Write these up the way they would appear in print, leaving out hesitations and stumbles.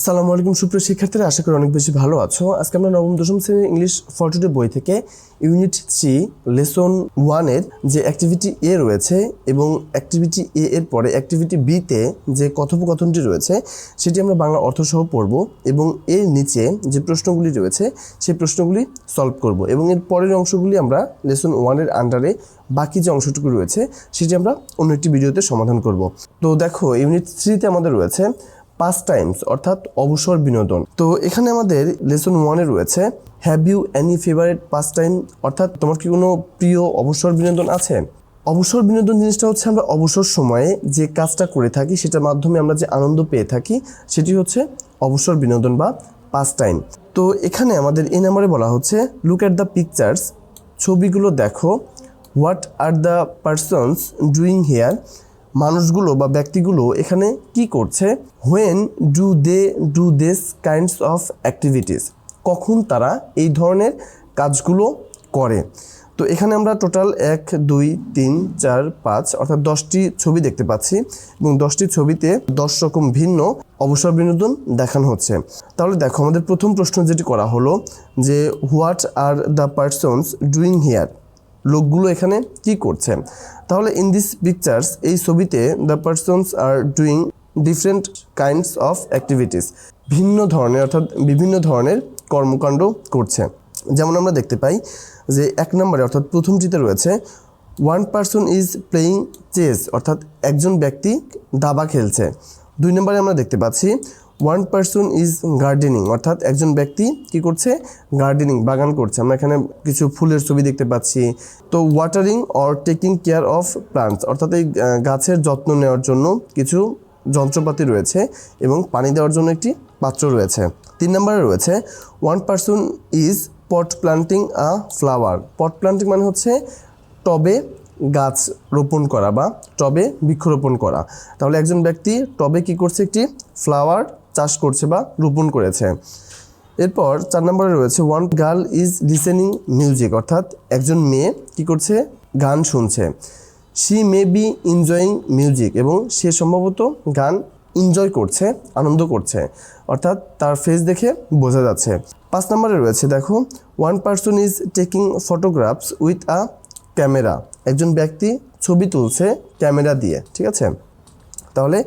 আসসালামু আলাইকুম সুপ্রিয় শিক্ষার্থীরা, আশা করি অনেক বেশি ভালো আছো। আজকে আমরা নবম দশম শ্রেণীর ইংলিশ ফর টুডে বই থেকে ইউনিট 3 লেসন 1 এর যে অ্যাক্টিভিটি এ রয়েছে এবং অ্যাক্টিভিটি এ এর পরে অ্যাক্টিভিটি বি তে যে কথোপকথনটি রয়েছে সেটি আমরা বাংলা অর্থসহ পড়ব এবং এর নিচে যে প্রশ্নগুলি রয়েছে সেই প্রশ্নগুলি সলভ করব এবং এর পরের অংশগুলি আমরা লেসন 1 এর আন্ডারে বাকি যে অংশটুকু রয়েছে সেটি আমরা অন্য একটি ভিডিওতে সমাধান করব। তো দেখো, ইউনিট 3 তে আমাদের রয়েছে পাস্ট টাইমস অর্থাৎ অবসর বিনোদন। তো এখানে আমাদের লেসন 1 এ রয়েছে have you any favourite pastime, অর্থাৎ তোমার কি কোনো প্রিয় অবসর বিনোদন আছে? অবসর বিনোদন জিনিসটা হচ্ছে আমরা অবসর সময়ে যে কাজটা করে থাকি সেটার মাধ্যমে আমরা যে আনন্দ পেয়ে থাকি সেটি হচ্ছে অবসর বিনোদন বা পাস্ট টাইম। তো এখানে আমাদের এই নাম্বারে বলা হচ্ছে লুক অ্যাট দ্য পিকচার্স, ছবিগুলো দেখো। What are the persons doing here, মানুষগুলো বা ব্যক্তিগুলো এখানে কি করছে। When do they do this kinds of activities, কখন তারা এই ধরনের কাজগুলো করে। তো এখানে আমরা টোটাল 1 2 3 4 5 অর্থাৎ 10টি ছবি দেখতে পাচ্ছি এবং 10টি ছবিতে 10 রকম ভিন্ন অবসর বিনোদন দেখানো হচ্ছে। তাহলে দেখো, আমাদের প্রথম প্রশ্ন যেটি করা হলো যে what are the persons doing here, লোকগুলো এখানে কি করছে। তাহলে ইন দিস পিকচার্স, এই ছবিতে the persons are doing different kinds of activities, ভিন্ন ধরনের অর্থাৎ বিভিন্ন ধরনের কর্মকাণ্ড করছে। যেমন আমরা দেখতে পাই যে 1 নম্বরে অর্থাৎ প্রথমটিতে রয়েছে one person is playing chess, অর্থাৎ একজন ব্যক্তি দাবা খেলছে। 2 নম্বরে আমরা দেখতে পাচ্ছি ওয়ান পারসন ইজ গার্ডেনিং, অর্থাৎ একজন ব্যক্তি কি করছে, গার্ডেনিং বাগান করছে। আমরা এখানে কিছু ফুলের ছবি দেখতে পাচ্ছি। তো watering or taking care of plants, অর্থাৎ এই গাছের যত্ন নেওয়ার জন্য কিছু যন্ত্রপাতি রয়েছে এবং পানি দেওয়ার জন্য একটি পাত্র রয়েছে। 3 নম্বরে রয়েছে one person is pot planting a flower. Pot planting মানে হচ্ছে টবে গাছ রোপণ করা বা টবে বৃক্ষরোপণ করা। তাহলে একজন ব্যক্তি টবে কি করছে, একটি ফ্লাওয়ার চাষ করছে বা রোপণ করেছে। এরপর 4 নম্বরে রয়েছে one girl is listening music, অর্থাৎ একজন মেয়ে কি করছে, গান শুনছে। She may be enjoying music, এবং সে সম্ভবত গান এনজয় করছে, আনন্দ করছে, অর্থাৎ তার ফেস দেখে বোঝা যাচ্ছে। 5 নম্বরে রয়েছে দেখো one person is taking photographs with a camera, একজন ব্যক্তি ছবি তুলছে ক্যামেরা দিয়ে। ঠিক আছে, তাহলে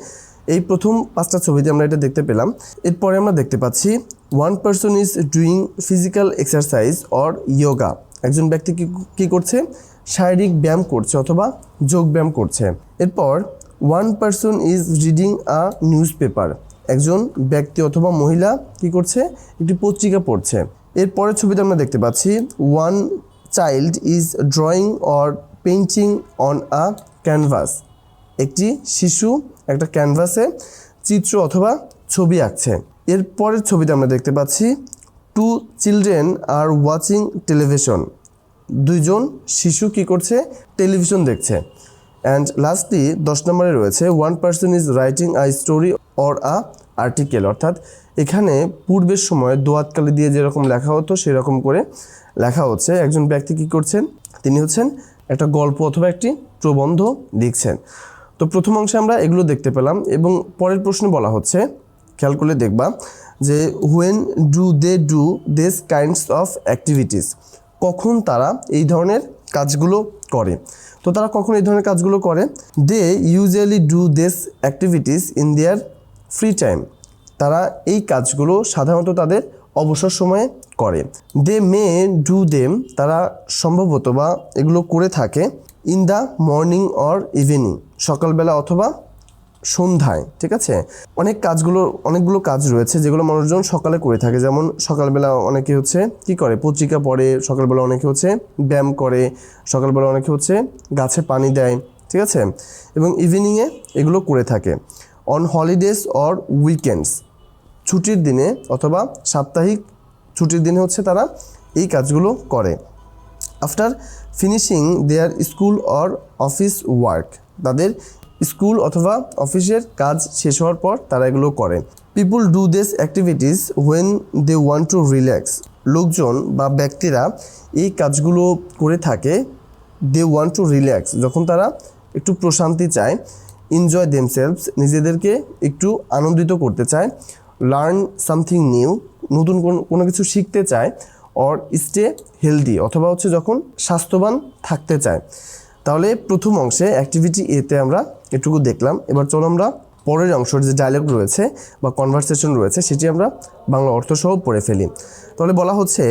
এই প্রথম 5টা ছবিতে আমরা এটা দেখতে পেলাম। এরপরে আমরা দেখতে পাচ্ছি one person is doing physical exercise or yoga, একজন ব্যক্তি কি করছে, শারীরিক ব্যায়াম করছে অথবা যোগ ব্যায়াম করছে। এরপর one person is reading a news paper, একজন ব্যক্তি অথবা মহিলা কি করছে, একটি পত্রিকা পড়ছে। এরপরের ছবিতে আমরা দেখতে পাচ্ছি one child is drawing or painting on a canvas, একটি শিশু একটা ক্যানভাসে চিত্র অথবা ছবি আঁকছে। এরপরের ছবিতে আমরা দেখতে পাচ্ছি 2 চিলড্রেন আর ওয়াচিং টেলিভিশন, 2জন শিশু কি করছে, টেলিভিশন দেখছে। অ্যান্ড লাস্টলি 10 নম্বরে রয়েছে one person is writing a story or a article, অর্থাৎ এখানে পূর্বের সময় দোয়াতকালি দিয়ে যেরকম লেখা হতো সেরকম করে লেখা হচ্ছে। একজন ব্যক্তি কি করছেন, তিনি হচ্ছেন একটা গল্প অথবা একটি প্রবন্ধ লিখছেন। তো প্রথম অংশে আমরা এগুলো দেখতে পেলাম এবং পরের প্রশ্নে বলা হচ্ছে, খেয়াল করলে দেখবা যে when do they do this kinds of activities, কখন তারা এই ধরনের কাজগুলো করে। তো তারা কখন এই ধরনের কাজগুলো করে, they usually do this activities in their free time, তারা এই কাজগুলো সাধারণত তাদের অবসর সময়ে করে। দে মে ডু দেম, তারা সম্ভবত বা এগুলো করে থাকে in the morning or evening, সকালবেলা অথবা সন্ধ্যায়। ঠিক আছে, অনেকগুলো কাজ রয়েছে যেগুলো মানুষজন সকালে করে থাকে। যেমন সকালবেলা অনেকে হচ্ছে কি করে, পত্রিকা পড়ে, সকালবেলা অনেকে হচ্ছে ব্যায়াম করে, সকালবেলা অনেকে হচ্ছে গাছে পানি দেয়। ঠিক আছে, এবং ইভিনিংয়ে এগুলো করে থাকে। অন হলিডেজ অর উইকেন্ডস, ছুটির দিনে অথবা সাপ্তাহিক ছুটির দিনে হচ্ছে তারা এই কাজগুলো করে। After finishing their school or office work, তাদের স্কুল অথবা অফিসের কাজ শেষ হওয়ার পর তারা এগুলো করে। People do this activities when they want to relax, লোকজন বা ব্যক্তিরা এই কাজগুলো করে থাকে দে ওয়ান্ট টু রিল্যাক্স, যখন তারা একটু প্রশান্তি চায়। এনজয় দেমসেলভস, নিজেদেরকে একটু আনন্দিত করতে চায়। লার্ন সামথিং নিউ, নতুন কোনো কিছু শিখতে চায়, অর স্টে হেলদি, অথবা হচ্ছে যখন স্বাস্থ্যবান থাকতে চায়। তাহলে প্রথম অংশে অ্যাক্টিভিটি এতে আমরা এটুকু দেখলাম। এবার চলো আমরা পরের অংশের যে ডায়লগ রয়েছে বা কনভারসেশন রয়েছে সেটি আমরা বাংলা অর্থসহ পড়ে ফেলি। তাহলে বলা হচ্ছে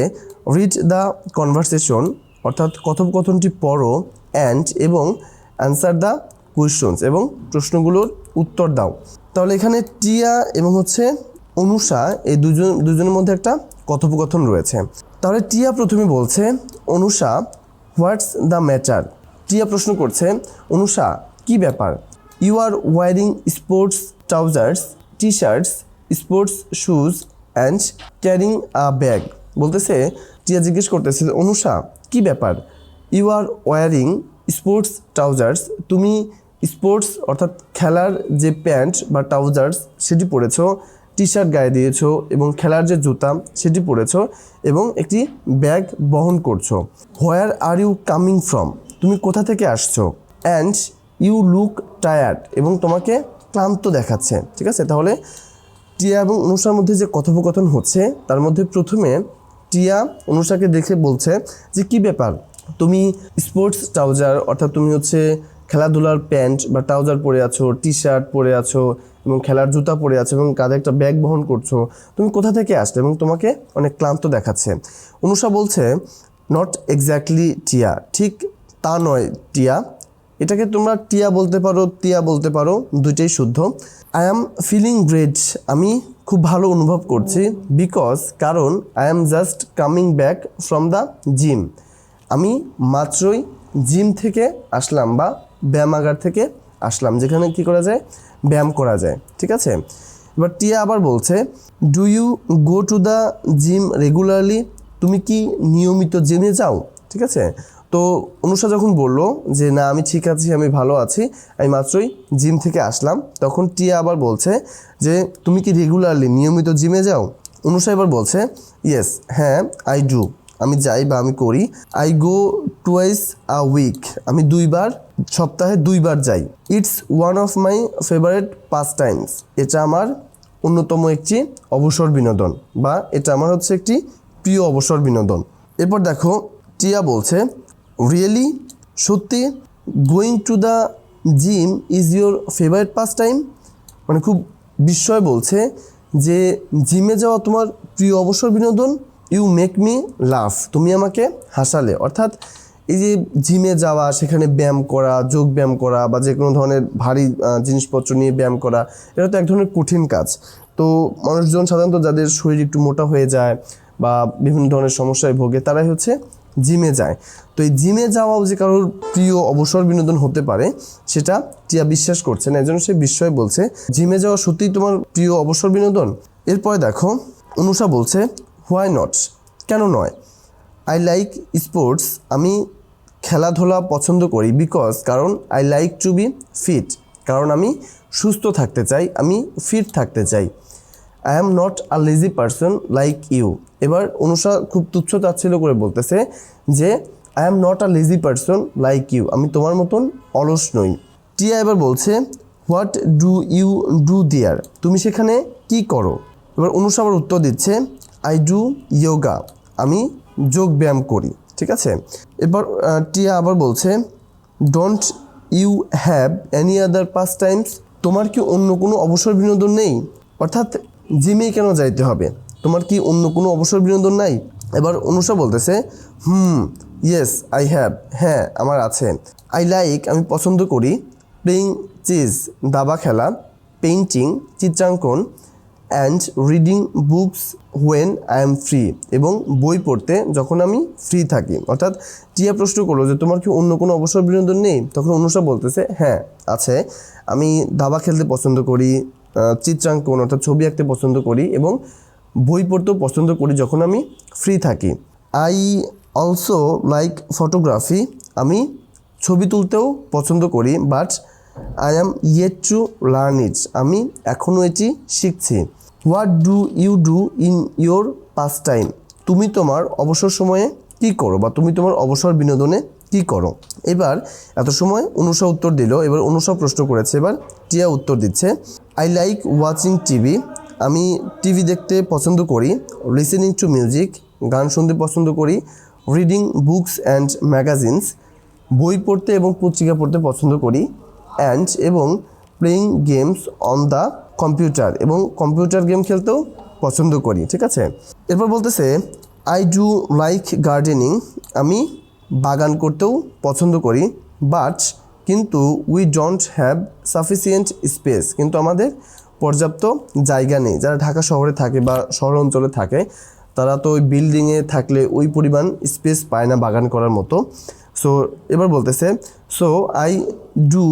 রিড দ্য কনভারসেশন, অর্থাৎ কথোপকথনটি পড়ো, অ্যান্ড এবং অ্যান্সার দ্য কোয়েশ্চনস, এবং প্রশ্নগুলোর উত্তর দাও। তাহলে এখানে টিয়া এবং হচ্ছে অনুষা এই দুজনের মধ্যে একটা কথোপকথন রয়েছে। তাহলে টিয়া প্রথমে বলছে অনুষা হোয়াটস দ্য ম্যাটার। টিয়া প্রশ্ন করছে অনুষা কি ব্যাপার? You are wearing sports trousers, T shirts, sports shoes and carrying a bag. বলতেছে টিয়া জিজ্ঞেস করতেছে অনুষা কি ব্যাপার? You are wearing sports trousers, তুমি স্পোর্টস অর্থাৎ খেলার যে প্যান্ট বা ট্রাউজার্স সেটি পরেছো, টি শার্ট গায়ে দিয়েছো এবং খেলার যে জুতা সেটি পরেছো এবং একটি ব্যাগ বহন করছো। হোয়ার আর ইউ কামিং ফ্রম, তুমি কোথা থেকে আসছো? অ্যান্ড ইউ লুক টায়ার্ড, এবং তোমাকে ক্লান্ত দেখাচ্ছে। ঠিক আছে, তাহলে টিয়া এবং অনুষার মধ্যে যে কথোপকথন হচ্ছে তার মধ্যে প্রথমে টিয়া অনুষাকে দেখে বলছে যে কি ব্যাপার, তুমি স্পোর্টস ট্রাউজার অর্থাৎ তুমি হচ্ছে খেলাধুলার প্যান্ট বা ট্রাউজার পরে আছো, টি শার্ট পরে আছো এবং খেলার জুতা পরে আছো এবং কাঁধে একটা ব্যাগ বহন করছো, তুমি কোথা থেকে আসলে এবং তোমাকে অনেক ক্লান্ত দেখাচ্ছে। অনুষা বলছে নট এক্স্যাক্টলি টিয়া, ঠিক তা নয় টিয়া। এটাকে তোমরা টিয়া বলতে পারো, টিয়া বলতে পারো, দুইটাই শুদ্ধ। আই অ্যাম ফিলিং গ্রেট, আমি খুব ভালো অনুভব করছি। বিকজ, কারণ I am just coming back from the gym, আমি মাত্রই জিম থেকে আসলাম বা ব্যায়ামাগার থেকে আসলাম, যেখানে কি করা যায়, ব্যায়াম করা যায়। ঠিক আছে, এবার টিয়া আবার বলছে do you go to the gym regularly, তুমি কি নিয়মিত জিমে যাও? ঠিক আছে, তো অনুষা যখন বলল যে না আমি ঠিক আছি, আমি ভালো আছি, আমি মাত্রই জিম থেকে আসলাম, তখন টিয়া আবার বলছে যে তুমি কি রেগুলারলি নিয়মিত জিমে যাও? অনুষা এবার বলছে ইয়েস, হ্যাঁ, আই ডু, আমি যাই বা আমি করি। I go twice a week, আমি সপ্তাহে 2 বার যাই। It's one of my favourite pastimes, এটা আমার অন্যতম একটি অবসর বিনোদন, বা এটা আমার হচ্ছে একটি প্রিয় অবসর বিনোদন। এরপর দেখো টিয়া বলছে রিয়েলি, সত্যি, going to the gym is your favourite pass time, মানে খুব বিস্ময় বলছে যে জিমে যাওয়া তোমার প্রিয় অবসর বিনোদন। ইউ মেক মি লাফ, তুমি আমাকে হাসালে। অর্থাৎ এই যে জিমে যাওয়া, সেখানে ব্যায়াম করা, যোগ ব্যায়াম করা বা যে কোনো ধরনের ভারী জিনিসপত্র নিয়ে ব্যায়াম করা, এটা তো এক ধরনের কঠিন কাজ। তো মানুষজন সাধারণত যাদের শরীর একটু মোটা হয়ে যায় বা বিভিন্ন ধরনের সমস্যায় ভোগে তারাই হচ্ছে জিমে যায়। তো এই জিমে যাওয়াও যে কারোর প্রিয় অবসর বিনোদন হতে পারে সেটা টিয়া বিশ্বাস করছে না, এজন্য সে বিস্ময় বলছে জিমে যাওয়া সত্যিই তোমার প্রিয় অবসর বিনোদন। এরপরে দেখো অনুষা বলছে হোয়াই নট, কেন নয়? আই লাইক স্পোর্টস, আমি খেলাধুলা পছন্দ করি। বিকজ, কারণ I like to be fit, কারণ আমি সুস্থ থাকতে চাই, আমি ফিট থাকতে চাই। I am not a lazy person like you, এবার অনুষা খুব তুচ্ছ তাচ্ছিল্য করে বলতেছে যে I am not a lazy person like you, আমি তোমার মতন অলস নই। টিয়া এবার বলছে what do you do there, তুমি সেখানে কি করো? এবার অনুষা আবার উত্তর দিচ্ছে আই ডু ইয়োগা, আমি যোগ ব্যায়াম করি। ঠিক আছে, এবার টিয়া আবার বলছে don't you have any other pastimes, তোমার কি অন্য কোনো অবসর বিনোদন নেই? অর্থাৎ জিমে কেন যাইতে হবে, তোমার কি অন্য কোনো অবসর বিনোদন নাই? এবার অনুষা বলতেছে ইয়েস আই হ্যাভ, হ্যাঁ আমার আছে। আই লাইক, আমি পছন্দ করি। প্লেইং চেস, দাবা খেলা। পেইন্টিং, চিত্রাঙ্কন। And reading books when I am free, এবং বই পড়তে যখন আমি ফ্রি থাকি। অর্থাৎ টিয়া প্রশ্ন করলো যে তোমার কি অন্য কোনো অবসর বিনোদন নেই? তখন অনুষা বলতেছে হ্যাঁ আছে, আমি দাবা খেলতে পছন্দ করি, চিত্রাঙ্কন অর্থাৎ ছবি আঁকতে পছন্দ করি এবং বই পড়তেও পছন্দ করি যখন আমি ফ্রি থাকি। আই অলসো লাইক ফটোগ্রাফি, আমি ছবি তুলতেও পছন্দ করি। But I am yet to learn it, আমি এখনও এটি শিখছি। What do you do in your pastime, তুমি তোমার অবসর সময়ে কী করো বা তুমি তোমার অবসর বিনোদনে কী করো? এবার এত সময় অনুষা উত্তর দিল, এবার অনুষা প্রশ্ন করেছে, এবার টিয়া উত্তর দিচ্ছে আই লাইক ওয়াচিং টিভি, আমি টিভি দেখতে পছন্দ করি, লিসেনিং টু মিউজিক, গান শুনতে পছন্দ করি, রিডিং বুকস অ্যান্ড ম্যাগাজিনস, বই পড়তে এবং পত্রিকা পড়তে পছন্দ করি, অ্যান্ড এবং playing games on the computer, এবং কম্পিউটার গেম খেলতেও পছন্দ করি। ঠিক আছে, এরপর বলতেছে আই ডু লাইক গার্ডেনিং, আমি বাগান করতেও পছন্দ করি, বাট কিন্তু we don't have sufficient space, কিন্তু আমাদের পর্যাপ্ত জায়গা নেই। যারা ঢাকা শহরে থাকে বা শহর অঞ্চলে থাকে তারা তো ওই বিল্ডিংয়ে থাকলে ওই পরিমাণ স্পেস পায় না বাগান করার মতো। সো এবার বলতেছে so I do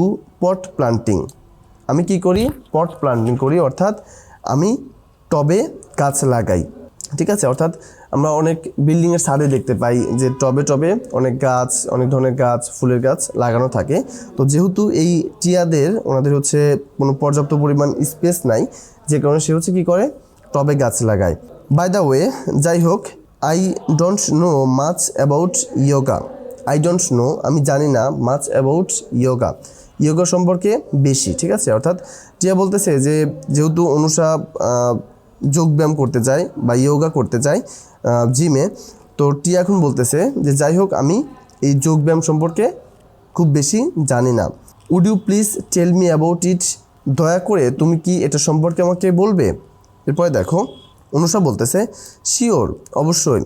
pot planting, আমি কি করি, পট প্লান্টিং করি, অর্থাৎ আমি টবে গাছ লাগাই। ঠিক আছে, অর্থাৎ আমরা অনেক বিল্ডিংয়ের ছাদে দেখতে পাই যে টবে টবে অনেক গাছ, অনেক ধরনের গাছ, ফুলের গাছ লাগানো থাকে। তো যেহেতু এই টিয়াদের ওনাদের হচ্ছে কোনো পর্যাপ্ত পরিমাণ স্পেস নাই, যে কারণে সে হচ্ছে কী করে, টবে গাছ লাগায়। বাই দ্য ওয়ে, যাই হোক, I don't know much about yoga, I don't know, আমি জানি না, মাচ অ্যাবাউট ইয়োগা, ইয়োগা সম্পর্কে বেশি। ঠিক আছে, অর্থাৎ টিয়া বলতেছে যে যেহেতু অনুষা যোগব্যায়াম করতে যায় বা ইয়োগা করতে যায় জিমে, তো টিয়া এখন বলতেছে যে যাই হোক আমি এই যোগব্যায়াম সম্পর্কে খুব বেশি জানি না। Would you please tell me about it, দয়া করে তুমি কি এটা সম্পর্কে আমাকে বলবে। এরপরে দেখো অনুষা বলতেছে শিওর, অবশ্যই,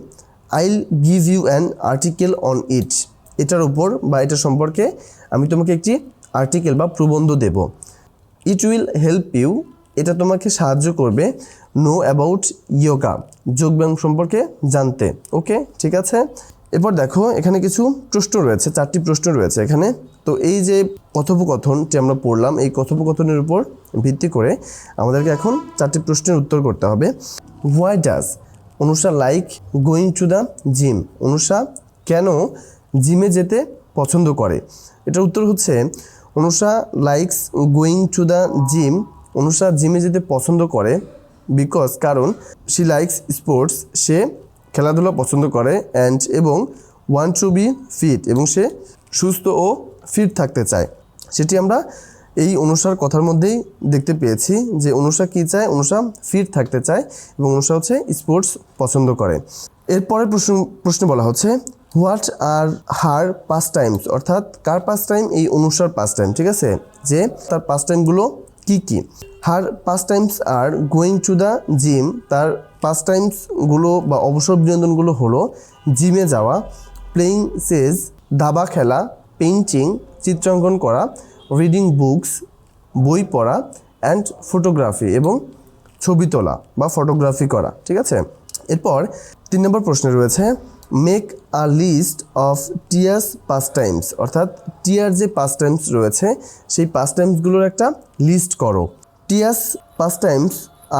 I'll give you an article on it, এটার উপর বা এটা সম্পর্কে আমি তোমাকে একটি আর্টিকেল বা প্রবন্ধ দেব। ইট উইল হেল্প ইউ, এটা তোমাকে সাহায্য করবে, নো অ্যাবাউট ইয়োগা, যোগব্যায়াম সম্পর্কে জানতে। ওকে, ঠিক আছে। এরপর দেখো এখানে কিছু প্রশ্ন রয়েছে, 4টি প্রশ্ন রয়েছে এখানে। তো এই যে কথোপকথনটি আমরা পড়লাম, এই কথোপকথনের উপর ভিত্তি করে আমাদেরকে এখন 4টি প্রশ্নের উত্তর করতে হবে। Why does Anusha like going to the gym, Anusha কেন জিমে যেতে পছন্দ করে। এটার উত্তর হচ্ছে Anusha likes going to the gym, Anusha জিমে যেতে পছন্দ করে বিকজ, কারণ, শি লাইকস স্পোর্টস, সে খেলাধুলা পছন্দ করে, অ্যান্ড এবং ওয়ান্ট টু বি ফিট, এবং সে সুস্থ ও ফিট থাকতে চায়। সেটি আমরা এই অনুষার কথার মধ্যেই দেখতে পেয়েছি যে অনুষা কী চায়, অনুষা ফিট থাকতে চায় এবং অনুষা হচ্ছে স্পোর্টস পছন্দ করে। এরপরের প্রশ্ন বলা হচ্ছে what are her pass Times, অর্থাৎ কার পাস টাইম, এই অনুষার পাস টাইম। ঠিক আছে, যে তার পাস টাইমগুলো কী কী। Her pass times are going to the gym, তার পাস টাইমসগুলো বা অবসর বিনোদনগুলো হলো জিমে যাওয়া, প্লেয়িং চেস, দাবা খেলা, পেইন্টিং, চিত্রাঙ্কন করা, রিডিং বুকস, বই পড়া, অ্যান্ড ফটোগ্রাফি, এবং ছবি তোলা বা ফটোগ্রাফি করা। ঠিক আছে, এরপর 3 নম্বর প্রশ্নে রয়েছে make a list of Tia's pass Times, অর্থাৎ টিয়ার যে পাস টাইমস রয়েছে সেই পাস টাইমসগুলোর একটা লিস্ট করো। Tia's pass times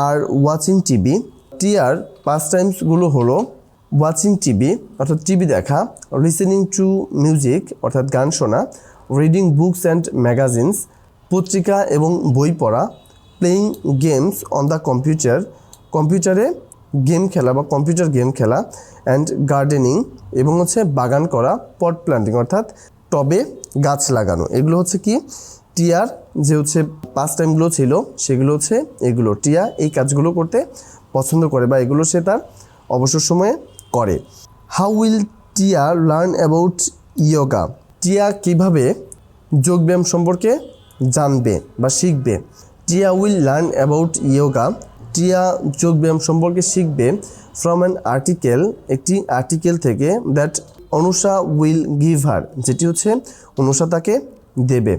are watching TV, টিয়ার পাস টাইমসগুলো হলো ওয়াচিং টিভি অর্থাৎ টিভি দেখা, লিসেনিং টু মিউজিক অর্থাৎ গান শোনা, রিডিং বুকস অ্যান্ড ম্যাগাজিনস, পত্রিকা এবং বই পড়া, playing games on the computer, কম্পিউটারে গেম খেলা বা কম্পিউটার গেম খেলা, অ্যান্ড গার্ডেনিং, এবং হচ্ছে বাগান করা, পট প্ল্যান্টিং অর্থাৎ টবে গাছ লাগানো। এগুলো হচ্ছে কি টিয়ার যে হচ্ছে পাস টাইমগুলো ছিল সেগুলো হচ্ছে এগুলো। টিয়া এই কাজগুলো করতে পছন্দ করে বা এগুলো সে তার অবসর সময়ে করে। হাউ উইল টিয়া লার্ন অ্যাবাউট ইয়োগা, টিয়া কীভাবে যোগব্যায়াম সম্পর্কে জানবে বা শিখবে। টিয়া উইল লার্ন অ্যাবাউট ইয়োগা, টিয়া যোগব্যায়াম সম্পর্কে শিখবে ফ্রম অ্যান আর্টিকেল, একটি আর্টিকেল থেকে, that Anusha will give her, যেটি হচ্ছে অনুষা তাকে দেবে।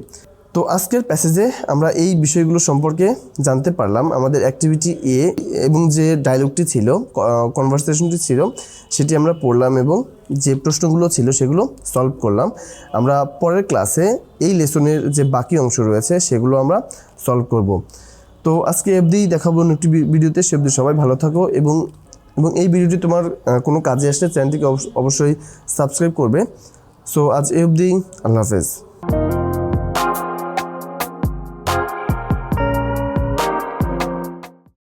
তো আজকের প্যাসেজে আমরা এই বিষয়গুলো সম্পর্কে জানতে পারলাম। আমাদের অ্যাক্টিভিটি এ এবং যে ডায়লগটি ছিল, কনভারসেশনটি ছিল, সেটি আমরা পড়লাম এবং যে প্রশ্নগুলো ছিল সেগুলো সলভ করলাম। আমরা পরের ক্লাসে এই লেসনের যে বাকি অংশ রয়েছে সেগুলো আমরা সলভ করব। তো আজকে অবধিই দেখাবো একটি ভিডিওতে। সে অবধি সবাই ভালো থাকো এবং এই ভিডিওটি তোমার কোনো কাজে আসলে চ্যানেলটিকে অবশ্যই সাবস্ক্রাইব করবে। সো আজ এই অবধি, আল্লাহ হাফেজ।